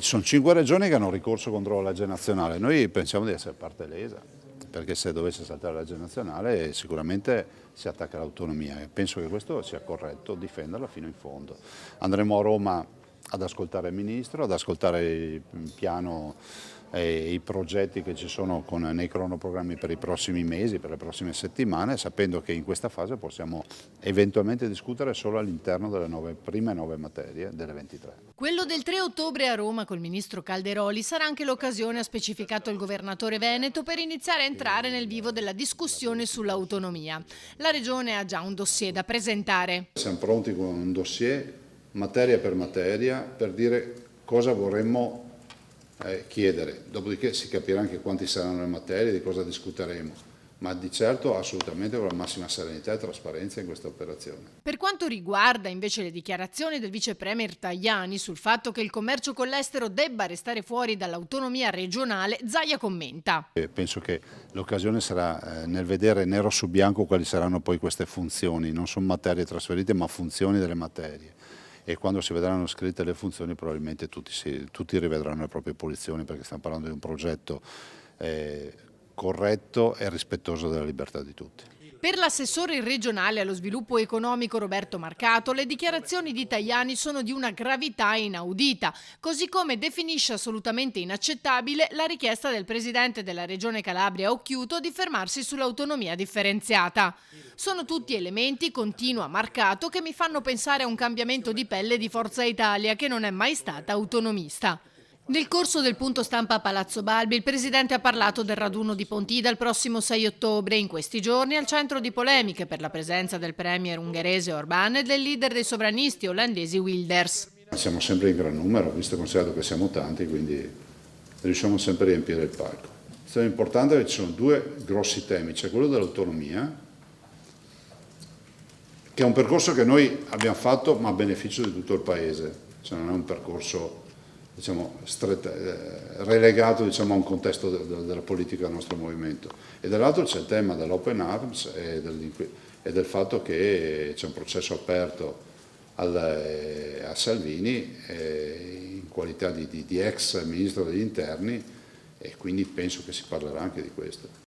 sono 5 regioni che hanno ricorso contro la legge nazionale, noi pensiamo di essere parte lesa, perché se dovesse saltare la legge nazionale sicuramente si attacca all'autonomia e penso che questo sia corretto, difenderla fino in fondo. Andremo a Roma ad ascoltare il Ministro, ad ascoltare il piano e i progetti che ci sono nei cronoprogrammi per i prossimi mesi, per le prossime settimane, sapendo che in questa fase possiamo eventualmente discutere solo all'interno delle prime 9 materie delle 23. Quello del 3 ottobre a Roma col ministro Calderoli sarà anche l'occasione, ha specificato il governatore veneto, per iniziare a entrare nel vivo della discussione sull'autonomia. La Regione ha già un dossier da presentare. Siamo pronti con un dossier materia per dire cosa vorremmo chiedere, dopodiché si capirà anche quanti saranno le materie, di cosa discuteremo, ma di certo assolutamente con la massima serenità e trasparenza in questa operazione. Per quanto riguarda invece le dichiarazioni del vice premier Tajani sul fatto che il commercio con l'estero debba restare fuori dall'autonomia regionale, Zaia commenta. Penso che l'occasione sarà nel vedere nero su bianco quali saranno poi queste funzioni, non sono materie trasferite ma funzioni delle materie. E quando si vedranno scritte le funzioni probabilmente tutti rivedranno le proprie posizioni, perché stiamo parlando di un progetto corretto e rispettoso della libertà di tutti. Per l'assessore regionale allo sviluppo economico Roberto Marcato, le dichiarazioni di Tajani sono di una gravità inaudita, così come definisce assolutamente inaccettabile la richiesta del presidente della regione Calabria Occhiuto di fermarsi sull'autonomia differenziata. Sono tutti elementi, continua Marcato, che mi fanno pensare a un cambiamento di pelle di Forza Italia, che non è mai stata autonomista. Nel corso del punto stampa a Palazzo Balbi, il presidente ha parlato del raduno di Pontida il prossimo 6 ottobre, in questi giorni al centro di polemiche per la presenza del premier ungherese Orbán e del leader dei sovranisti olandesi Wilders. Siamo sempre in gran numero, visto e considerato che siamo tanti, quindi riusciamo sempre a riempire il palco. È importante che ci sono due grossi temi, c'è quello dell'autonomia, che è un percorso che noi abbiamo fatto ma a beneficio di tutto il Paese, cioè non è un percorso relegato a un contesto della politica del nostro movimento, e dall'altro c'è il tema dell'open arms e del fatto che c'è un processo aperto a Salvini in qualità di ex ministro degli interni, e quindi penso che si parlerà anche di questo.